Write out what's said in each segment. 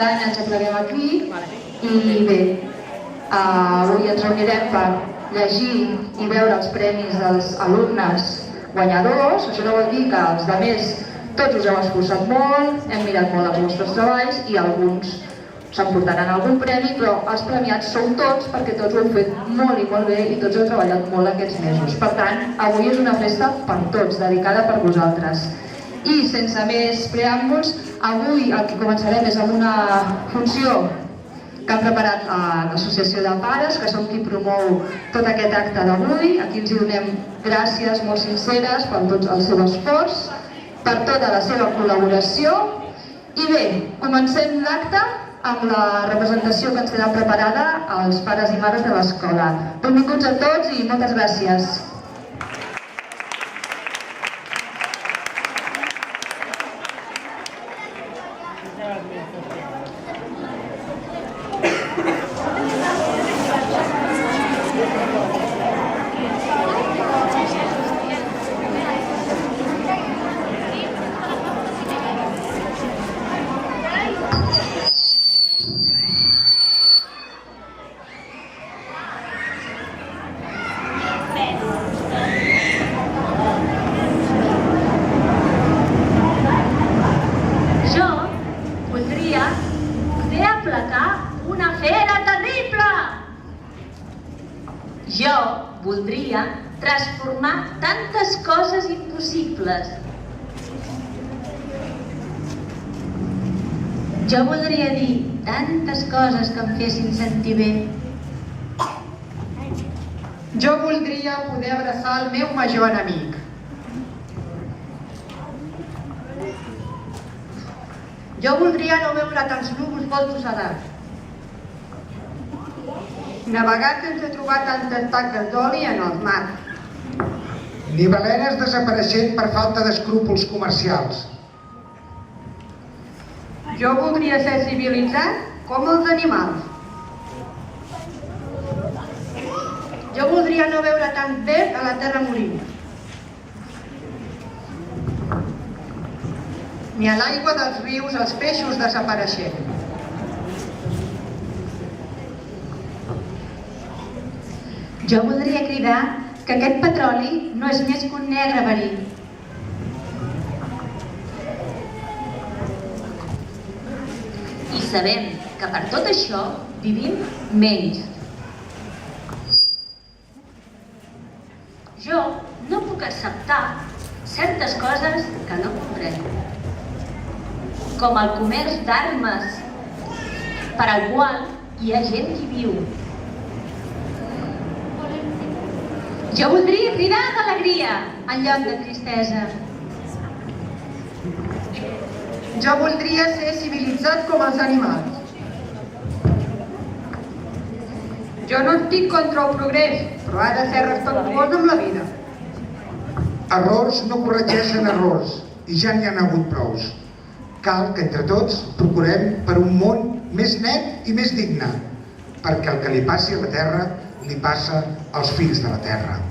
Any ens apleguem aquí i bé, avui ens reunirem per llegir i veure els premis dels alumnes guanyadors. Això no vol dir que els altres tots us heu esforçat molt, hem mirat molt els vostres treballs i alguns s'emportaran algun premi, però els premiats sou tots perquè tots ho heu fet molt i molt bé i tots heu treballat molt aquests mesos. Per tant, avui és una festa per tots, dedicada per vosaltres. I sense més preàmbuls, avui el que començarem és amb una funció que ha preparat l'Associació de Pares, que són qui promou tot aquest acte d'avui. Aquí els donem gràcies molt sinceres per tot el seu esforç, per tota la seva col·laboració. I bé, comencem l'acte amb la representació que ens tenen preparada als pares i mares de l'escola. Benvinguts a tots i moltes gràcies. Jo voldria transformar tantes coses impossibles. Jo voldria dir tantes coses que em fessin sentir bé. Jo voldria poder abraçar el meu major enemic. Jo voldria no veure tants núvols voltos a dalt. Navegar sense trobar tantes taques d'oli en el mar. Ni balenes desapareixent per falta d'escrúpols comercials. Jo voldria ser civilitzat com els animals. Jo voldria no veure tant verd a la terra morint. Ni a l'aigua dels rius els peixos desapareixent. Jo voldria cridar que aquest petroli no és més que un negre verí. I sabem que per tot això vivim menys. Jo no puc acceptar certes coses que no comprenc, com el comerç d'armes per al qual hi ha gent que viu. Jo voldria cridar d'alegria en lloc de tristesa. Jo voldria ser civilitzat com els animals. Jo no estic contra el progrés, però ha de ser respectuós amb la vida. Errors no corregeixen errors, i ja n'hi ha hagut prous. Cal que entre tots procurem per un món més net i més digne, perquè el que li passi a la Terra li passa als fills de la Terra.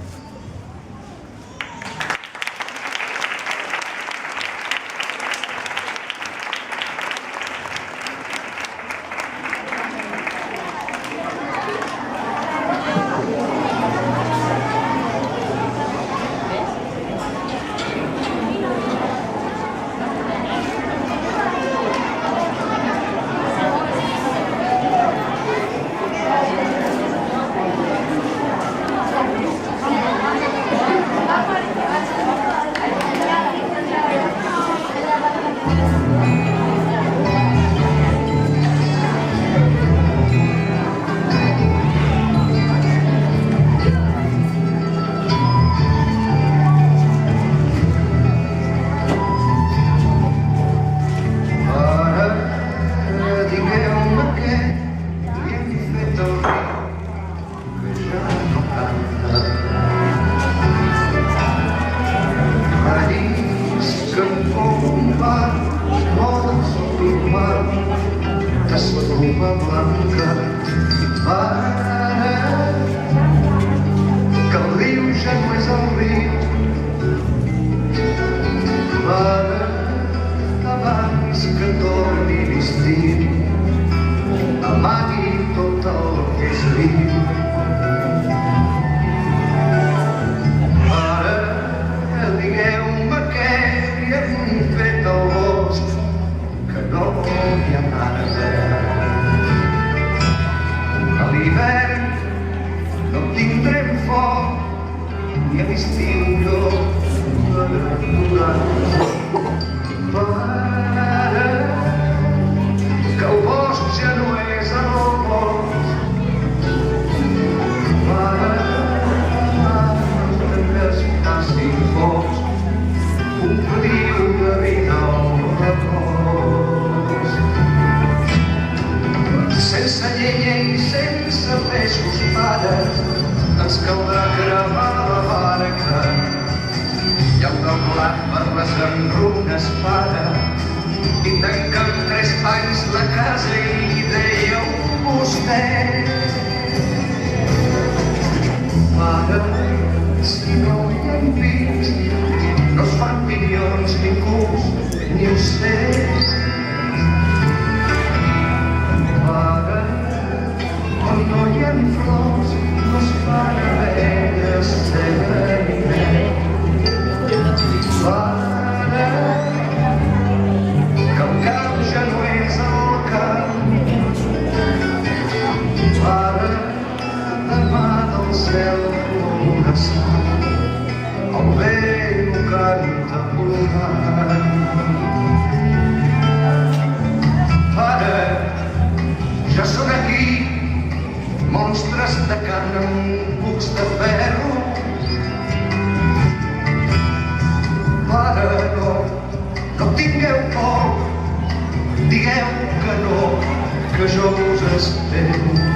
Que el riu ja no és el riu, que torni l'estiu. caldrà cremar la barca. Hi ha un doblat per les enrunes, pare, i tanca amb 3 panys la casa i dèieu vostè. Pare, si no hi ha pits, no es fan milions, ni cubs, ni ocells. Pare, on no hi ha flors, no es fan abelles, cera ni mel. Pare, que el camp ja no és el camp. Pare, demà del cel plourà sang, el vent ho canta plorant. Pare, ja són aquí monstres de carn amb cucs de ferro. Pare, no tingueu por, digueu que no, que jo us espero.